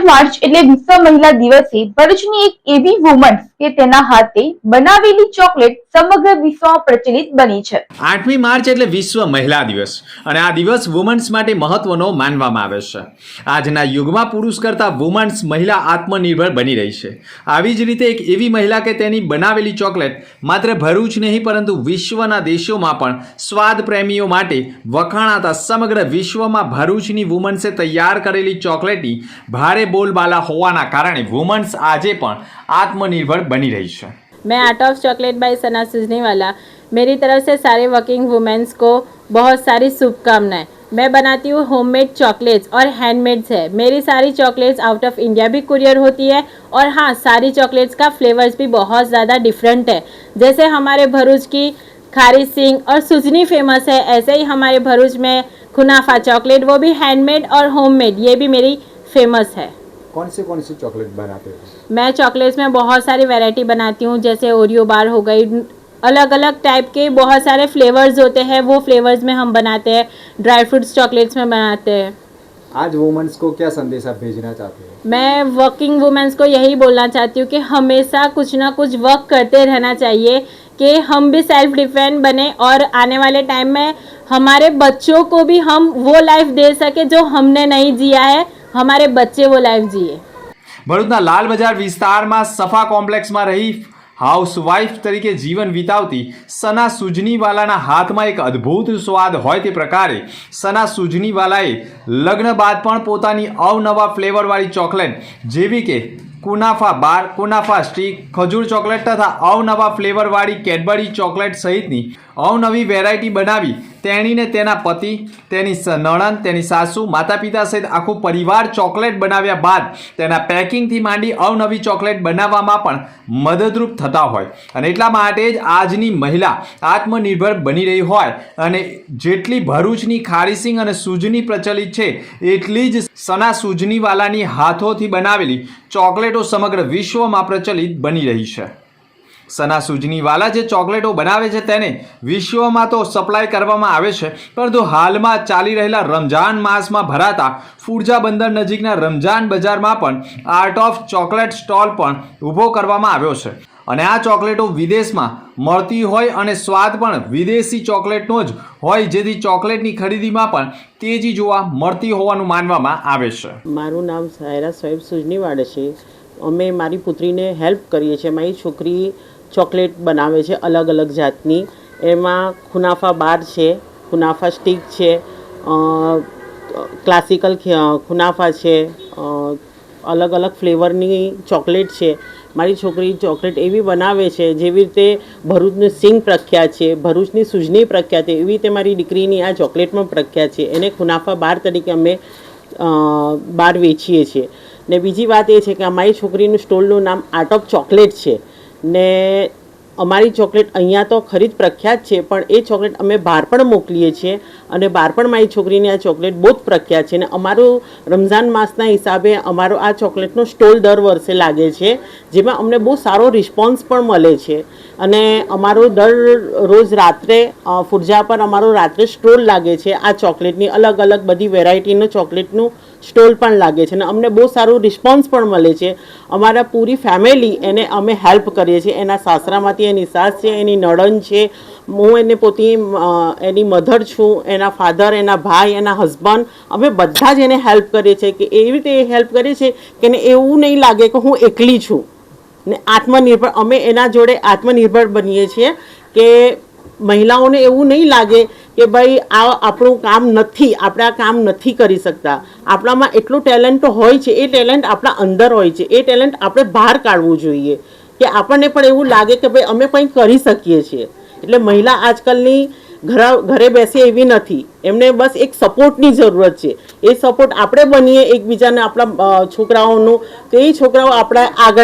March એટલે વિશ્વ મહિલા દિવસે ભરૂચની એક એવી વુમન્સ કે તેના હાથે બનાવેલી ચોકલેટ સમગ્ર વિશ્વમાં પ્રચલિત બની છે। 8મી માર્ચ એટલે વિશ્વ મહિલા દિવસ અને આ દિવસ વુમન્સ માટે મહત્વનો માનવામાં આવે છે। આજના યુગમાં પુરુષ કરતાં વુમન્સ મહિલા આત્મનિર્ભર બની રહી છે। આવી જ રીતે એક એવી મહિલા કે તેની બનાવેલી ચોકલેટ માત્ર ભરૂચ નહીં પરંતુ વિશ્વના દેશોમાં પણ સ્વાદ પ્રેમીઓ માટે વખાણાતા સમગ્ર વિશ્વમાં ભરૂચની વુમન્સે તૈયાર કરેલી ચોકલેટની भारे बोलबाला होवाना कारणे वुमन्स आजे पण आत्मनिर्भर बनी रही है। मैं आर्ट ऑफ चॉकलेट बाय सना सुजनीवाला, मेरी तरफ से सारे वर्किंग वुमेन्स को बहुत सारी शुभकामनाएं। मैं बनाती हूँ होममेड चॉकलेट्स और हैंडमेड्स है। मेरी सारी चॉकलेट्स आउट ऑफ इंडिया भी कुरियर होती है और हाँ, सारी चॉकलेट्स का फ्लेवर्स भी बहुत ज़्यादा डिफरेंट है। जैसे हमारे भरूच की खारी सिंह और सुजनी फेमस है, ऐसे ही हमारे भरूच में खुनाफा चॉकलेट, वो भी हैंडमेड और होममेड, ये भी मेरी फेमस है। कौन सी चॉकलेट बनाते हो? मैं चॉकलेट्स में बहुत सारी वैरायटी बनाती हूँ, जैसे ओरियो बार हो गई, अलग अलग टाइप के बहुत सारे फ्लेवर्स होते हैं, वो फ्लेवर्स में हम बनाते हैं। ड्राई फ्रूट्स चॉकलेट्स में बनाते हैं। आज वुमेन्स को क्या संदेश आप भेजना चाहते हैं? मैं वर्किंग वुमेन्स को यही बोलना चाहती हूँ कि हमेशा कुछ ना कुछ वर्क करते रहना चाहिए कि हम भी सेल्फ डिपेंड बने और आने वाले टाइम में हमारे बच्चों को भी हम वो लाइफ दे सके जो हमने नहीं जिया है, हमारे बच्चे वो लाइफ जिए। भरूचना लाल बजार विस्तार में सफा कॉम्प्लेक्स में रही हाउसवाइफ तरीके जीवन वितावती सना सुजनीवालाना हाथ में एक अद्भुत स्वाद होय ते प्रकारे सना सुजनीवालाए लग्न बाद पण पोतानी अवनवा फ्लेवर वाली चॉकलेट जेवी के कुनाफा बार, कुनाफा स्टिक, खजूर चॉकलेट तथा अवनवा फ्लेवर वाली कैडबरी चॉकलेट सहितनी अवनवी वेरायटी बनावी तेणीने तेना पति, तेनी नणंद, तेनी सासू, माता पिता सहित आखो परिवार चॉकलेट बनाव्या बाद तेना पेकिंग थी मांडी अवनवी चॉकलेट बनाववामां पण मददरूप थता होय अने एटला माटे ज आजनी महिला आत्मनिर्भर बनी रही होय अने जेटली भरूचनी खारी सिंह अने सुजनी प्रचलित छे एटली ज सना सुजनीवालानी हाथोथी बनावेली चॉकलेटो समग्र विश्वमां प्रचलित बनी रही है। सना सुजनीवाला जे चॉकलेटो बनावे छे तेने विश्वमां तो सप्लाय करवामां आवे छे, परंतु हालमां चाली रहेला रमजान मासमां भराता फूरजा बंदर नजीकना रमजान बजारमां पण आर्ट ऑफ चॉकलेट स्टॉल पण ऊभो करवामां आव्यो छे અને આ ચોકલેટો વિદેશમાં મળતી હોય અને સ્વાદ પણ વિદેશી ચોકલેટનો જ હોય, જેથી ચોકલેટની ખરીદીમાં પણ તેજી જોવા મળતી હોવાનું માનવામાં આવે છે। મારું નામ સાયરા સોએબ સુજનીવાળા છે। અમે મારી પુત્રીને હેલ્પ કરીએ છીએ। મારી છોકરી ચોકલેટ બનાવે છે અલગ અલગ જાતની, એમાં ખુનાફા બાર છે, ખુનાફા સ્ટિક છે, ક્લાસિકલ ખુનાફા છે, अलग अलग फ्लेवरनी चॉकलेट है। मारी छोकरी चॉकलेट एवी बनावे छे जेवी रीते भरूचनी सिंग प्रख्यात है, भरूचनी सुजनी प्रख्यात है, एवी रीते मारी दीकरीनी आ चॉकलेट में प्रख्यात है। एने खुनाफा बार तरीके अमे बार वेचीए छीए। ने बीजी बात ए छे के अमारी छोकरीनुं स्टोलनुं नाम आर्ट ऑफ चॉकलेट है ने अमारी चॉकलेट अहींया तो खरी ज प्रख्यात है, पण ए चॉकलेट अमे बहार पण मोकलीए छीए अने बहार पण मारी छोकरीनी आ चॉकलेट बहुत प्रख्यात है। ने अमारो रमजान मासना हिसाबे अमारो आ चॉकलेटनो स्टोल दर वर्षे लागे छे, जेमां अमने बहुत सारो रिस्पोन्स पण मळे छे अने अमारो दर रोज रात्रे फुरजा पर अमारो रात्रे स्टोल लागे छे। आ चॉकलेटनी अलग अलग बधी वेरायटीनो चॉकलेटनुं स्टोल पण लागे छे ने अमने बहुत सारो रिस्पोन्स पण मळे छे। अमारा पूरी फैमिली एने अमे हेल्प करीए छीए। एना सासरामांथी एनी सास छे, एनी नणंद छे, હું એને પોતે એની મધર છું, એના ફાધર, એના ભાઈ, એના હસબન્ડ, અમે બધા જ એને હેલ્પ કરીએ છીએ કે એવી રીતે હેલ્પ કરીએ છીએ કે એને એવું નહીં લાગે કે હું એકલી છું ને આત્મનિર્ભર અમે એના જોડે આત્મનિર્ભર બનીએ છીએ કે મહિલાઓને એવું નહીં લાગે કે ભાઈ આ આપણું કામ નથી, આપણે આ કામ નથી કરી શકતા। આપણામાં એટલું ટેલેન્ટ હોય છે, એ ટેલેન્ટ આપણા અંદર હોય છે, એ ટેલેન્ટ આપણે બહાર કાઢવું જોઈએ કે આપણને પણ એવું લાગે કે ભાઈ અમે કંઈ કરી શકીએ છીએ। એટલે મહિલા આજકાલની ઘરે બેસે એવી નથી, એમને બસ એક સપોર્ટની જરૂરત છે। એ સપોર્ટ આપણે બનીએ એકબીજાને, આપણા છોકરાઓનું, તો એ છોકરાઓ આપણા આગળ